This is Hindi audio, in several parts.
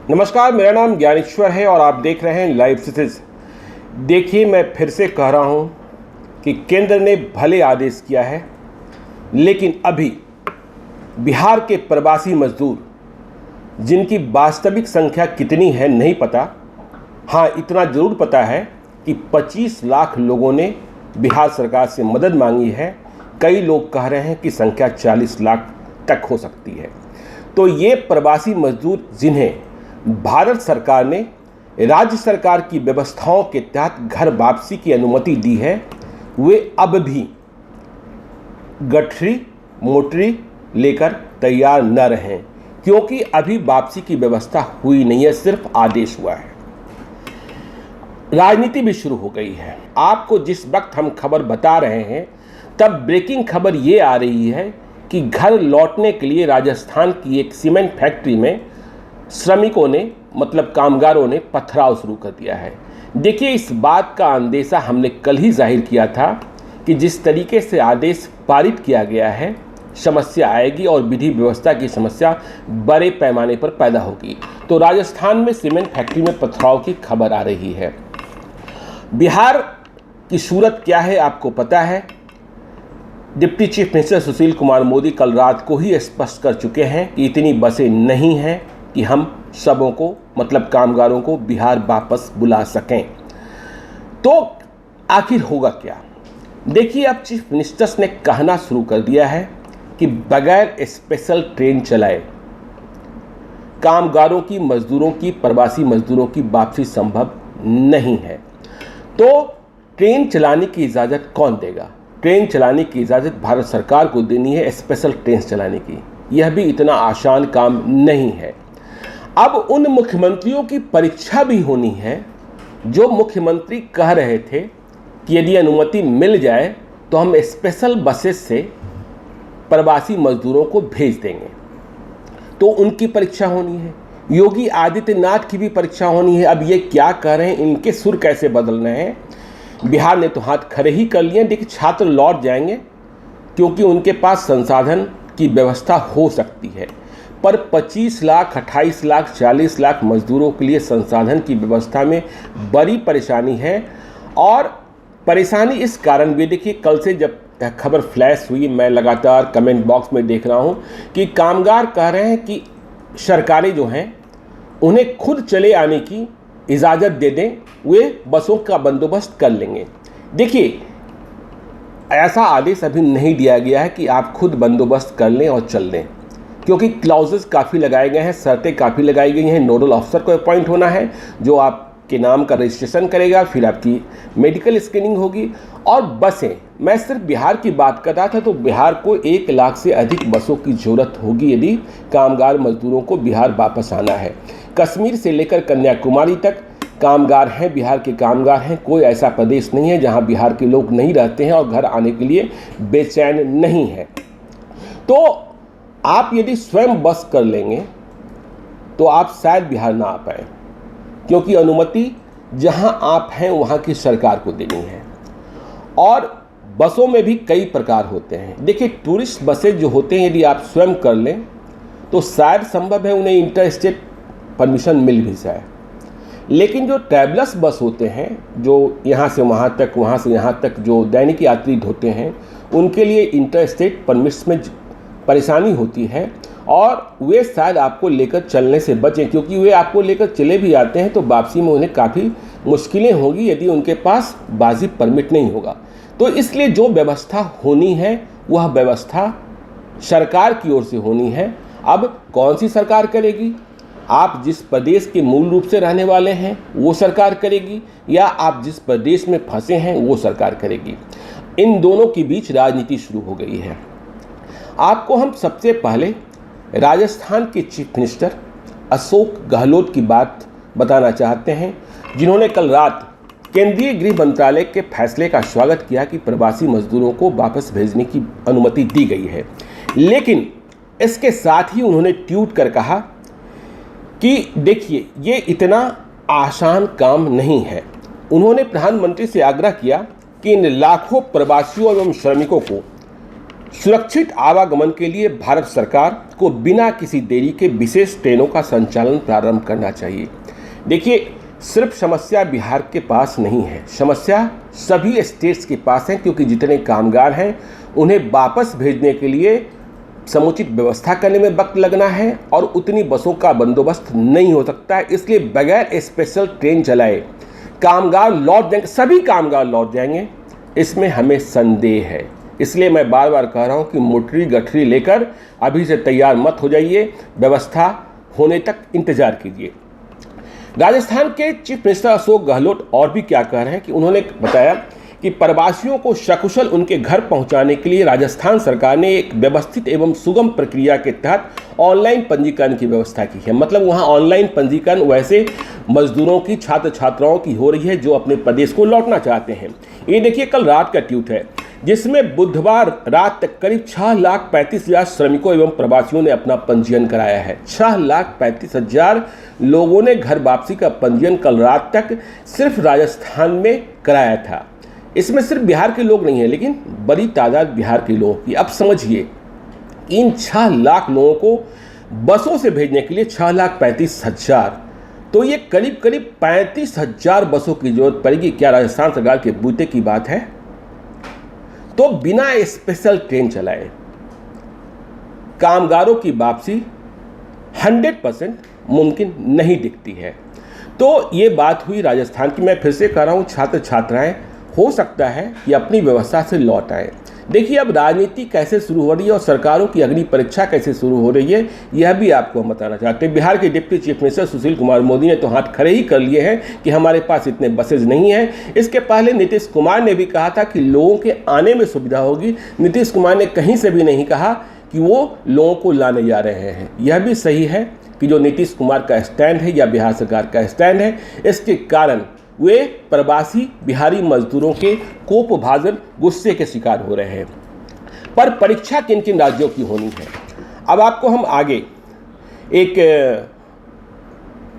नमस्कार, मेरा नाम ज्ञानेश्वर है और आप देख रहे हैं लाइव सिटीज। देखिए, मैं फिर से कह रहा हूं कि केंद्र ने भले आदेश किया है, लेकिन अभी बिहार के प्रवासी मजदूर जिनकी वास्तविक संख्या कितनी है नहीं पता। हाँ, इतना ज़रूर पता है कि 25 लाख लोगों ने बिहार सरकार से मदद मांगी है। कई लोग कह रहे हैं कि संख्या 40 लाख तक हो सकती है। तो ये प्रवासी मजदूर जिन्हें भारत सरकार ने राज्य सरकार की व्यवस्थाओं के तहत घर वापसी की अनुमति दी है, वे अब भी गठरी मोटरी लेकर तैयार न रहें, क्योंकि अभी वापसी की व्यवस्था हुई नहीं है, सिर्फ आदेश हुआ है। राजनीति भी शुरू हो गई है। आपको जिस वक्त हम खबर बता रहे हैं तब ब्रेकिंग खबर ये आ रही है कि घर लौटने के लिए राजस्थान की एक सीमेंट फैक्ट्री में श्रमिकों ने मतलब कामगारों ने पथराव शुरू कर दिया है। देखिए, इस बात का अंदेशा हमने कल ही जाहिर किया था कि जिस तरीके से आदेश पारित किया गया है, समस्या आएगी और विधि व्यवस्था की समस्या बड़े पैमाने पर पैदा होगी। तो राजस्थान में सीमेंट फैक्ट्री में पथराव की खबर आ रही है। बिहार की सूरत क्या है आपको पता है। Deputy chief minister Sushil Kumar Modi कल रात को ही स्पष्ट कर चुके हैं कि इतनी बसें नहीं हैं कि हम सबों को मतलब कामगारों को बिहार वापस बुला सकें। तो आखिर होगा क्या? देखिए, अब चीफ मिनिस्टर्स ने कहना शुरू कर दिया है कि बगैर स्पेशल ट्रेन चलाए कामगारों की, मजदूरों की, प्रवासी मजदूरों की वापसी संभव नहीं है। तो ट्रेन चलाने की इजाज़त कौन देगा? ट्रेन चलाने की इजाज़त भारत सरकार को देनी है, स्पेशल ट्रेन चलाने की। यह भी इतना आसान काम नहीं है। अब उन मुख्यमंत्रियों की परीक्षा भी होनी है जो मुख्यमंत्री कह रहे थे कि यदि अनुमति मिल जाए तो हम स्पेशल बसेस से प्रवासी मजदूरों को भेज देंगे। तो उनकी परीक्षा होनी है। योगी आदित्यनाथ की भी परीक्षा होनी है। अब ये क्या कह रहे हैं, इनके सुर कैसे बदल रहे हैं। बिहार ने तो हाथ खड़े ही कर लिए। देखिए, छात्र लौट जाएंगे क्योंकि उनके पास संसाधन की व्यवस्था हो सकती है, पर 25 लाख, 28 लाख, 40 लाख मजदूरों के लिए संसाधन की व्यवस्था में बड़ी परेशानी है। और परेशानी इस कारण भी, देखिए, कल से जब खबर फ्लैश हुई, मैं लगातार कमेंट बॉक्स में देख रहा हूं कि कामगार कह रहे हैं कि सरकारें जो हैं उन्हें खुद चले आने की इजाज़त दे दें, वे बसों का बंदोबस्त कर लेंगे। देखिए, ऐसा आदेश अभी नहीं दिया गया है कि आप खुद बंदोबस्त कर लें और चल दें, क्योंकि क्लाउजेस काफ़ी लगाए गए हैं, शर्तें काफ़ी लगाई गई हैं। नोडल ऑफिसर को अपॉइंट होना है जो आपके नाम का रजिस्ट्रेशन करेगा, फिर आपकी मेडिकल स्क्रीनिंग होगी। और बसें, मैं सिर्फ बिहार की बात कर रहा था, तो बिहार को 1 लाख से अधिक बसों की ज़रूरत होगी यदि कामगार मजदूरों को बिहार वापस आना है। कश्मीर से लेकर कन्याकुमारी तक कामगार हैं, बिहार के कामगार हैं। कोई ऐसा प्रदेश नहीं है जहां बिहार के लोग नहीं रहते हैं और घर आने के लिए बेचैन नहीं है। तो आप यदि स्वयं बस कर लेंगे तो आप शायद बिहार ना आ पाए, क्योंकि अनुमति जहां आप हैं वहां की सरकार को देनी है। और बसों में भी कई प्रकार होते हैं। देखिए, टूरिस्ट बसें जो होते हैं, यदि आप स्वयं कर लें तो शायद संभव है उन्हें इंटर स्टेट परमिशन मिल भी जाए। लेकिन जो ट्रैवलर्स बस होते हैं, जो यहाँ से वहाँ तक, वहाँ से यहाँ तक जो दैनिक यात्री होते हैं, उनके लिए इंटर स्टेट परमिट्स में परेशानी होती है और वे शायद आपको लेकर चलने से बचें, क्योंकि वे आपको लेकर चले भी आते हैं तो वापसी में उन्हें काफ़ी मुश्किलें होंगी यदि उनके पास वाजिब परमिट नहीं होगा। तो इसलिए जो व्यवस्था होनी है वह व्यवस्था सरकार की ओर से होनी है। अब कौन सी सरकार करेगी? आप जिस प्रदेश के मूल रूप से रहने वाले हैं वो सरकार करेगी, या आप जिस प्रदेश में फंसे हैं वो सरकार करेगी। इन दोनों के बीच राजनीति शुरू हो गई है। आपको हम सबसे पहले राजस्थान के चीफ मिनिस्टर अशोक गहलोत की बात बताना चाहते हैं, जिन्होंने कल रात केंद्रीय गृह मंत्रालय के फैसले का स्वागत किया कि प्रवासी मजदूरों को वापस भेजने की अनुमति दी गई है। लेकिन इसके साथ ही उन्होंने ट्वीट कर कहा कि देखिए, ये इतना आसान काम नहीं है। उन्होंने प्रधानमंत्री से आग्रह किया कि इन लाखों प्रवासियों एवं श्रमिकों को सुरक्षित आवागमन के लिए भारत सरकार को बिना किसी देरी के विशेष ट्रेनों का संचालन प्रारंभ करना चाहिए। देखिए, सिर्फ समस्या बिहार के पास नहीं है, समस्या सभी स्टेट्स के पास है, क्योंकि जितने कामगार हैं उन्हें वापस भेजने के लिए समुचित व्यवस्था करने में वक्त लगना है और उतनी बसों का बंदोबस्त नहीं हो सकता है। इसलिए बगैर स्पेशल ट्रेन चलाए कामगार लौट जाएंगे, सभी कामगार लौट जाएंगे, इसमें हमें संदेह है। इसलिए मैं बार बार कह रहा हूं कि मोटरी गठरी लेकर अभी से तैयार मत हो जाइए, व्यवस्था होने तक इंतजार कीजिए। राजस्थान के चीफ मिनिस्टर अशोक गहलोत और भी क्या कह रहे हैं कि उन्होंने बताया कि प्रवासियों को सकुशल उनके घर पहुंचाने के लिए राजस्थान सरकार ने एक व्यवस्थित एवं सुगम प्रक्रिया के तहत ऑनलाइन पंजीकरण की व्यवस्था की है। मतलब वहां ऑनलाइन पंजीकरण वैसे मजदूरों की, छात्र छात्राओं की हो रही है जो अपने प्रदेश को लौटना चाहते हैं। ये देखिए, कल रात का ट्वीट है जिसमें बुधवार रात तक करीब 6,35,000 श्रमिकों एवं प्रवासियों ने अपना पंजीयन कराया है। 6,35,000 लोगों ने घर वापसी का पंजीयन कल रात तक सिर्फ राजस्थान में कराया था। इसमें सिर्फ बिहार के लोग नहीं हैं, लेकिन बड़ी तादाद बिहार के लोगों की। अब समझिए, इन 6 लाख लोगों को बसों से भेजने के लिए 6,35,000, तो ये करीब करीब 35,000 बसों की जरूरत पड़ेगी। क्या राजस्थान सरकार के बूते की बात है? तो बिना स्पेशल ट्रेन चलाए कामगारों की वापसी 100% मुमकिन नहीं दिखती है। तो ये बात हुई राजस्थान की। मैं फिर से कह रहा हूँ, छात्र छात्राएं हो सकता है कि अपनी व्यवस्था से लौट आए। देखिए, अब राजनीति कैसे शुरू हो रही है और सरकारों की अग्नि परीक्षा कैसे शुरू हो रही है, यह भी आपको हम बताना चाहते हैं। बिहार के deputy chief minister Sushil Kumar Modi ने तो हाथ खड़े ही कर लिए हैं कि हमारे पास इतने बसेज नहीं हैं। इसके पहले नीतीश कुमार ने भी कहा था कि लोगों के आने में सुविधा होगी। नीतीश कुमार ने कहीं से भी नहीं कहा कि वो लोगों को लाने जा रहे हैं। यह भी सही है कि जो नीतीश कुमार का स्टैंड है या बिहार सरकार का स्टैंड है, इसके कारण वे प्रवासी बिहारी मजदूरों के कोपभाजन गुस्से के शिकार हो रहे हैं। पर परीक्षा किन किन राज्यों की होनी है, अब आपको हम आगे एक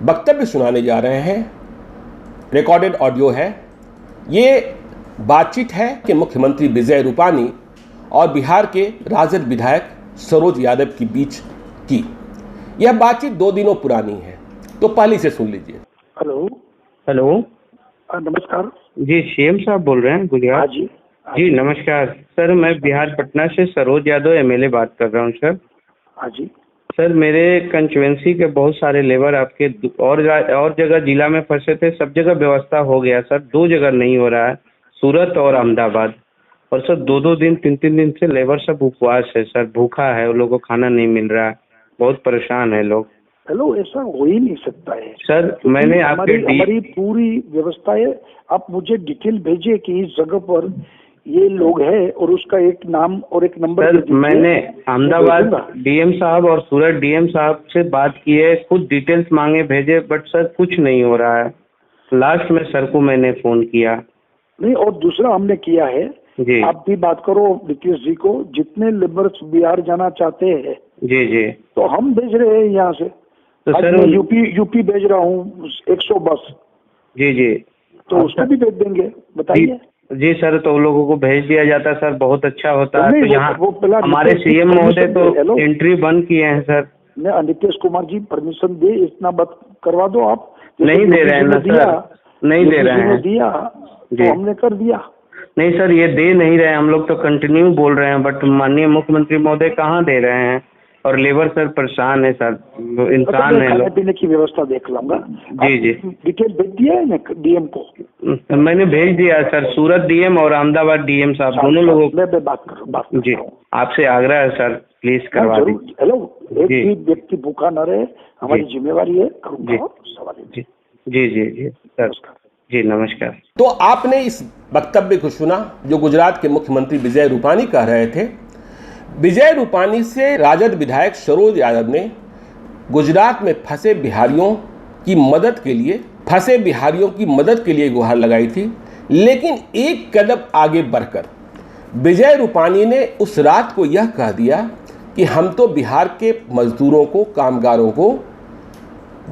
वक्तव्य सुनाने जा रहे हैं। रिकॉर्डेड ऑडियो है। ये बातचीत है कि मुख्यमंत्री विजय रूपानी और बिहार के राजद विधायक सरोज यादव के बीच की। यह बातचीत 2 दिनों पुरानी है, तो पहले से सुन लीजिए। हेलो, नमस्कार जी सीएम साहब बोल रहे हैं गुजरात? जी जी नमस्कार सर, मैं बिहार पटना से सरोज यादव एमएलए बात कर रहा हूँ सर। हाँ जी सर, मेरे कंस्टिट्यूएंसी के बहुत सारे लेबर आपके और जगह जिला में फंसे थे। सब जगह व्यवस्था हो गया सर, 2 जगह नहीं हो रहा है, सूरत और अहमदाबाद। और सर 2-2 दिन 3-3 दिन से लेबर सब उपवास है सर, भूखा है, उन लोगों को खाना नहीं मिल रहा है, बहुत परेशान है लोग। हेलो, ऐसा हो ही नहीं सकता है सर। मैंने हमारी पूरी व्यवस्था है। आप मुझे डिटेल भेजिए कि इस जगह पर ये लोग हैं और उसका एक नाम और एक नंबर। सर मैंने अहमदाबाद डीएम साहब और सूरत डीएम साहब से बात की है, खुद डिटेल्स मांगे, भेजे, बट सर कुछ नहीं हो रहा है। लास्ट में सर को मैंने फोन किया। नहीं, और दूसरा हमने किया है जी, आप भी बात करो नीतीश जी को, जितने लेबर्स बिहार जाना चाहते हैं जी जी, तो हम भेज रहे हैं यहाँ से। तो आज सर मैं यूपी भेज रहा हूँ 100 बस, जी जी, तो उसको भी भेज देंगे, बताइए। जी सर, तो लोगों को भेज दिया जाता सर, बहुत अच्छा होता है। तो यहाँ हमारे नीतीश सीएम महोदय तो हेलो, एंट्री बंद किए हैं सर। नीतीश कुमार जी परमिशन दे, इतना बात करवा दो आप। नहीं दे रहे हैं ना सर, नहीं दे रहे हैं। दिया तो हमने कर दिया। नहीं सर, ये दे नहीं रहे, हम लोग तो कंटिन्यू बोल रहे हैं, बट माननीय मुख्यमंत्री महोदय कहाँ दे रहे हैं। और लेबर सर परेशान है सर, इंसान है। खाने पीने की व्यवस्था देख लूंगा। जी जी, डिटेल भेज दिया है ना डीएम को? मैंने भेज दिया सर, सूरत डीएम और अहमदाबाद डीएम साहब दोनों लोगों मैं बात कर जी, आपसे आग्रह है सर, प्लीज करवा दीजिए। हेलो, एक भी व्यक्ति भूखा न रहे, हमारी जिम्मेवारी है। जी जी जी जी सर, जी नमस्कार। तो आपने इस वक्तव्य को सुना जो गुजरात के मुख्यमंत्री विजय रूपानी कह रहे थे। विजय रूपानी से राजद विधायक सरोज यादव ने गुजरात में फंसे बिहारियों की मदद के लिए गुहार लगाई थी। लेकिन एक कदम आगे बढ़कर विजय रूपानी ने उस रात को यह कह दिया कि हम तो बिहार के मजदूरों को, कामगारों को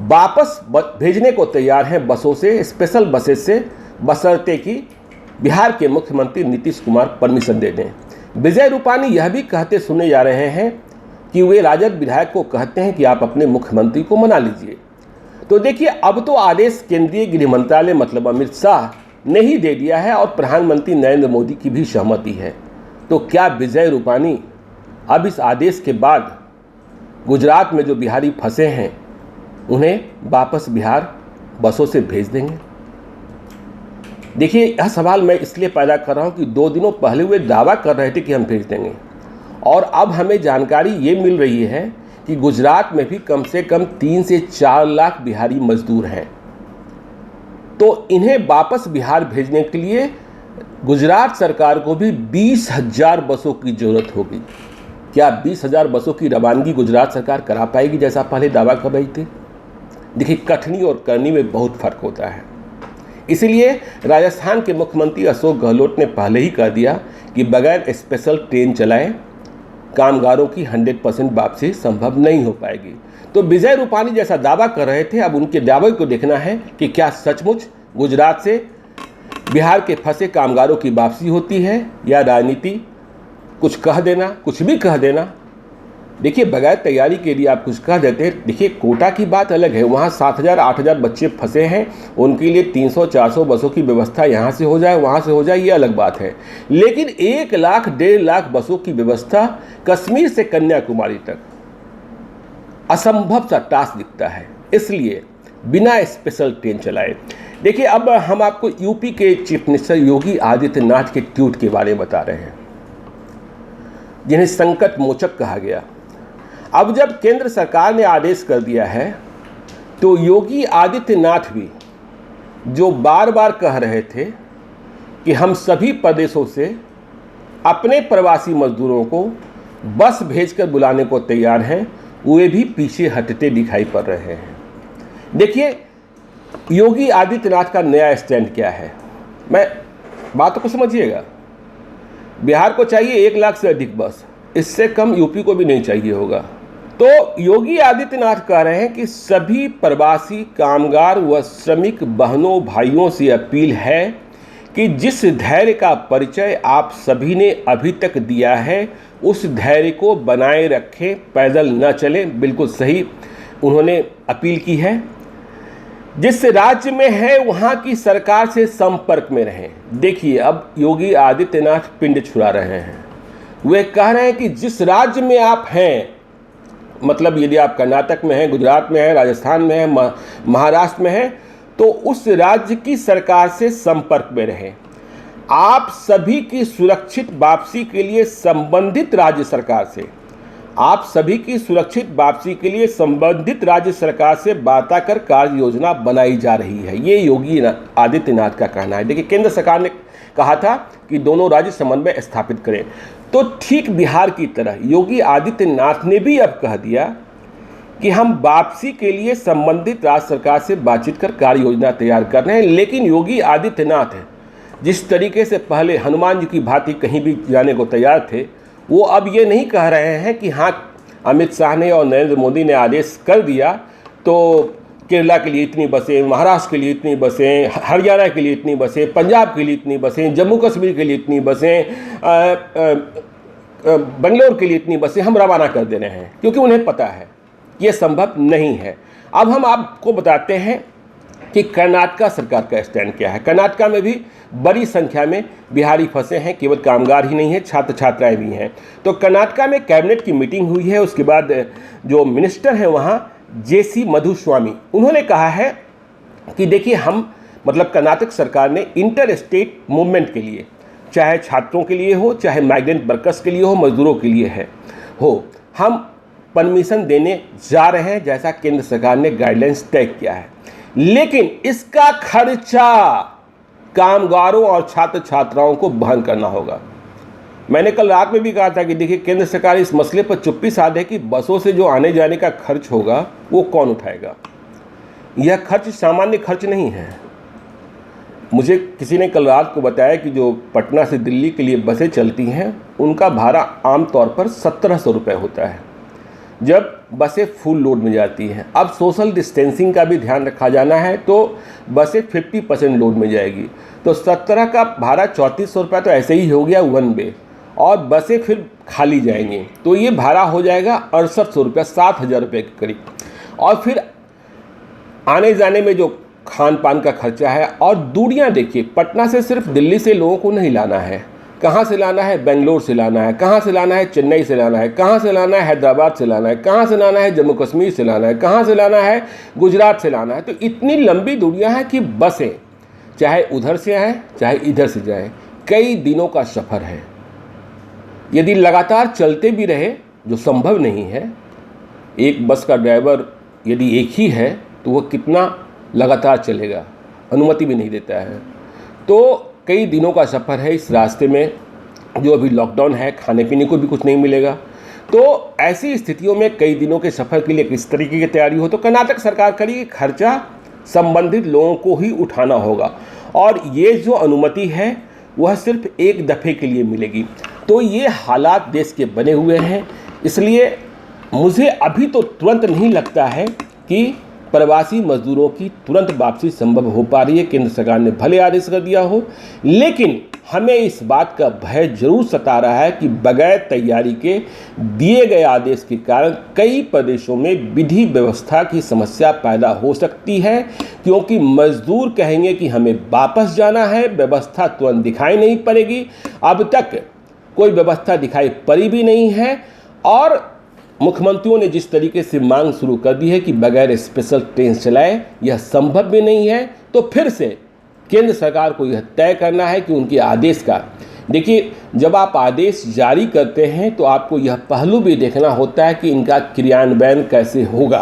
वापस भेजने को तैयार हैं बसों से, स्पेशल बसेस से, बशर्ते कि बिहार के मुख्यमंत्री नीतीश कुमार परमिशन दे दें। विजय रूपानी यह भी कहते सुने जा रहे हैं कि वे राजद विधायक को कहते हैं कि आप अपने मुख्यमंत्री को मना लीजिए। तो देखिए, अब तो आदेश केंद्रीय गृह मंत्रालय मतलब अमित शाह ने ही दे दिया है और प्रधानमंत्री नरेंद्र मोदी की भी सहमति है। तो क्या विजय रूपानी अब इस आदेश के बाद गुजरात में जो बिहारी फंसे हैं उन्हें वापस बिहार बसों से भेज देंगे? देखिए, यह सवाल मैं इसलिए पैदा कर रहा हूं कि 2 दिनों पहले वे दावा कर रहे थे कि हम भेज देंगे, और अब हमें जानकारी ये मिल रही है कि गुजरात में भी कम से कम 3 से 4 लाख बिहारी मजदूर हैं। तो इन्हें वापस बिहार भेजने के लिए गुजरात सरकार को भी 20,000 बसों की जरूरत होगी। क्या 20,000 बसों की रवानगी गुजरात सरकार करा पाएगी जैसा पहले दावा कर रही थी? देखिए, कथनी और करनी में बहुत फर्क होता है। इसलिए राजस्थान के मुख्यमंत्री अशोक गहलोत ने पहले ही कह दिया कि बगैर स्पेशल ट्रेन चलाए कामगारों की 100% वापसी संभव नहीं हो पाएगी। तो विजय रूपानी जैसा दावा कर रहे थे, अब उनके दावे को देखना है कि क्या सचमुच गुजरात से बिहार के फंसे कामगारों की वापसी होती है या राजनीति कुछ कह देना, कुछ भी कह देना। देखिए, बगैर तैयारी के लिए आप कुछ कह देते हैं। देखिए, कोटा की बात अलग है, वहाँ 7,000 8,000 बच्चे फंसे हैं, उनके लिए 300-400 बसों की व्यवस्था यहाँ से हो जाए वहाँ से हो जाए, ये अलग बात है। लेकिन 1 लाख 1.5 लाख बसों की व्यवस्था कश्मीर से कन्याकुमारी तक असंभव सा टास्क दिखता है। इसलिए बिना स्पेशल ट्रेन चलाए। देखिए, अब हम आपको यूपी के चीफ मिनिस्टर योगी आदित्यनाथ के ट्वीट के बारे में बता रहे हैं, जिन्हें संकट मोचक कहा गया। अब जब केंद्र सरकार ने आदेश कर दिया है तो योगी आदित्यनाथ भी, जो बार बार कह रहे थे कि हम सभी प्रदेशों से अपने प्रवासी मजदूरों को बस भेजकर बुलाने को तैयार हैं, वे भी पीछे हटते दिखाई पड़ रहे हैं। देखिए, योगी आदित्यनाथ का नया स्टैंड क्या है, मैं बातों को समझिएगा। बिहार को चाहिए 1 लाख से अधिक बस, इससे कम यूपी को भी नहीं चाहिए होगा। तो योगी आदित्यनाथ कह रहे हैं कि सभी प्रवासी कामगार व श्रमिक बहनों भाइयों से अपील है कि जिस धैर्य का परिचय आप सभी ने अभी तक दिया है उस धैर्य को बनाए रखें, पैदल न चलें। बिल्कुल सही उन्होंने अपील की है। जिस राज्य में है वहाँ की सरकार से संपर्क में रहें। देखिए, अब योगी आदित्यनाथ पिंड छुड़ा रहे हैं। वे कह रहे हैं कि जिस राज्य में आप हैं, मतलब यदि आप कर्नाटक में हैं, गुजरात में हैं, राजस्थान में हैं, महाराष्ट्र में हैं, तो उस राज्य की सरकार से संपर्क में रहें। आप सभी की सुरक्षित वापसी के लिए संबंधित राज्य सरकार से संबंधित राज्य सरकार से वार्ता कर कार्य योजना बनाई जा रही है। ये योगी आदित्यनाथ का कहना है। देखिए, केंद्र सरकार ने कहा था कि दोनों राज्य समन्वय स्थापित करें, तो ठीक बिहार की तरह योगी आदित्यनाथ ने भी अब कह दिया कि हम वापसी के लिए संबंधित राज्य सरकार से बातचीत कर कार्य योजना तैयार कर रहे हैं। लेकिन योगी आदित्यनाथ जिस तरीके से पहले हनुमान जी की भांति कहीं भी जाने को तैयार थे, वो अब ये नहीं कह रहे हैं कि हाँ, अमित शाह ने और नरेंद्र मोदी ने आदेश कर दिया तो केरला के लिए इतनी बसें, महाराष्ट्र के लिए इतनी बसें, हरियाणा के लिए इतनी बसें, पंजाब के लिए इतनी बसें, जम्मू कश्मीर के लिए इतनी बसें, बेंगलोर के लिए इतनी बसें हम रवाना कर दे रहे हैं, क्योंकि उन्हें पता है ये संभव नहीं है। अब हम आपको बताते हैं कि कर्नाटक सरकार का स्टैंड क्या है। कर्नाटक में भी बड़ी संख्या में बिहारी फंसे हैं, केवल कामगार ही नहीं है, छात्र छात्राएं भी हैं। तो कर्नाटक में कैबिनेट की मीटिंग हुई है। उसके बाद जो मिनिस्टर हैं वहाँ JC मधुस्वामी, उन्होंने कहा है कि देखिए, हम मतलब कर्नाटक सरकार ने इंटर स्टेट मूवमेंट के लिए, चाहे छात्रों के लिए हो, चाहे माइग्रेंट वर्कर्स के लिए हो, मजदूरों के लिए हो, हम परमिशन देने जा रहे हैं जैसा केंद्र सरकार ने गाइडलाइंस तय किया है। लेकिन इसका खर्चा कामगारों और छात्र छात्राओं को वहन करना होगा। मैंने कल रात में भी कहा था कि देखिए, केंद्र सरकार इस मसले पर चुप्पी साधे कि बसों से जो आने जाने का खर्च होगा वो कौन उठाएगा। यह खर्च सामान्य खर्च नहीं है। मुझे किसी ने कल रात को बताया कि जो पटना से दिल्ली के लिए बसें चलती हैं उनका भाड़ा आमतौर पर 1700 रुपये होता है जब बसें फुल लोड में जाती हैं। अब सोशल डिस्टेंसिंग का भी ध्यान रखा जाना है, तो बसें 50% लोड में जाएगी, तो 17 का भाड़ा 3400 रुपये तो ऐसे ही हो गया वन वे। और बसें फिर खाली जाएंगी, तो ये भाड़ा हो जाएगा 6800 रुपया, 7000 रुपये के करीब। और फिर आने जाने में जो खान पान का खर्चा है, और दूरियां देखिए, पटना से सिर्फ दिल्ली से लोगों को नहीं लाना है, कहाँ से लाना है, बेंगलोर से लाना है, कहाँ से लाना है, चेन्नई से लाना है, कहाँ से लाना है, हैदराबाद से लाना है, कहाँ से लाना है, जम्मू कश्मीर से लाना है, कहाँ से लाना है, गुजरात से लाना है। तो इतनी लंबी दूरियां हैं कि बसें चाहे उधर से आए चाहे इधर से जाए, कई दिनों का सफ़र है। यदि लगातार चलते भी रहे, जो संभव नहीं है, एक बस का ड्राइवर यदि एक ही है तो वह कितना लगातार चलेगा, अनुमति भी नहीं देता है। तो कई दिनों का सफ़र है इस रास्ते में, जो अभी लॉकडाउन है, खाने पीने को भी कुछ नहीं मिलेगा। तो ऐसी स्थितियों में कई दिनों के सफ़र के लिए किस तरीके की तैयारी हो, तो कर्नाटक सरकार करेगी, खर्चा संबंधित लोगों को ही उठाना होगा, और ये जो अनुमति है वह सिर्फ एक दफ़े के लिए मिलेगी। तो ये हालात देश के बने हुए हैं, इसलिए मुझे अभी तो तुरंत नहीं लगता है कि प्रवासी मजदूरों की तुरंत वापसी संभव हो पा रही है। केंद्र सरकार ने भले आदेश कर दिया हो, लेकिन हमें इस बात का भय जरूर सता रहा है कि बगैर तैयारी के दिए गए आदेश के कारण कई प्रदेशों में विधि व्यवस्था की समस्या पैदा हो सकती है, क्योंकि मजदूर कहेंगे कि हमें वापस जाना है, व्यवस्था तुरंत दिखाई नहीं पड़ेगी। अब तक कोई व्यवस्था दिखाई पड़ी भी नहीं है, और मुख्यमंत्रियों ने जिस तरीके से मांग शुरू कर दी है कि बगैर स्पेशल ट्रेन चलाए, यह संभव भी नहीं है। तो फिर से केंद्र सरकार को यह तय करना है कि उनके आदेश का, देखिए, जब आप आदेश जारी करते हैं तो आपको यह पहलू भी देखना होता है कि इनका क्रियान्वयन कैसे होगा।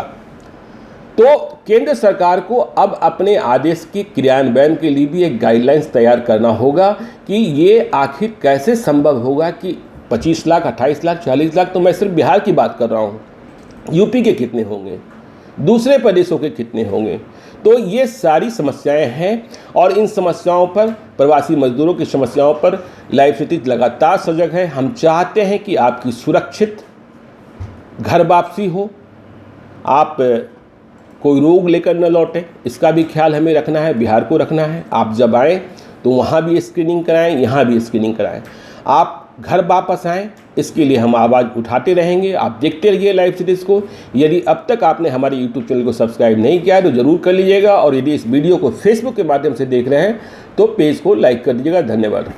तो केंद्र सरकार को अब अपने आदेश के क्रियान्वयन के लिए भी एक गाइडलाइंस तैयार करना होगा कि ये आखिर कैसे संभव होगा कि 25 लाख, 28 लाख, 40 लाख, तो मैं सिर्फ बिहार की बात कर रहा हूँ, यूपी के कितने होंगे, दूसरे प्रदेशों के कितने होंगे। तो ये सारी समस्याएं हैं, और इन समस्याओं पर, प्रवासी मजदूरों की समस्याओं पर लाइव सिटी लगातार सजग है। हम चाहते हैं कि आपकी सुरक्षित घर वापसी हो, आप कोई रोग लेकर न लौटें, इसका भी ख्याल हमें रखना है, बिहार को रखना है। आप जब आएँ तो वहाँ भी स्क्रीनिंग कराएं, यहाँ भी स्क्रीनिंग कराएं। आप घर वापस आएँ, इसके लिए हम आवाज़ उठाते रहेंगे। आप देखते रहिए लाइव सीरीज़ को। यदि अब तक आपने हमारे यूट्यूब चैनल को सब्सक्राइब नहीं किया है तो ज़रूर कर लीजिएगा, और यदि इस वीडियो को फेसबुक के माध्यम से देख रहे हैं तो पेज को लाइक कर दीजिएगा। धन्यवाद।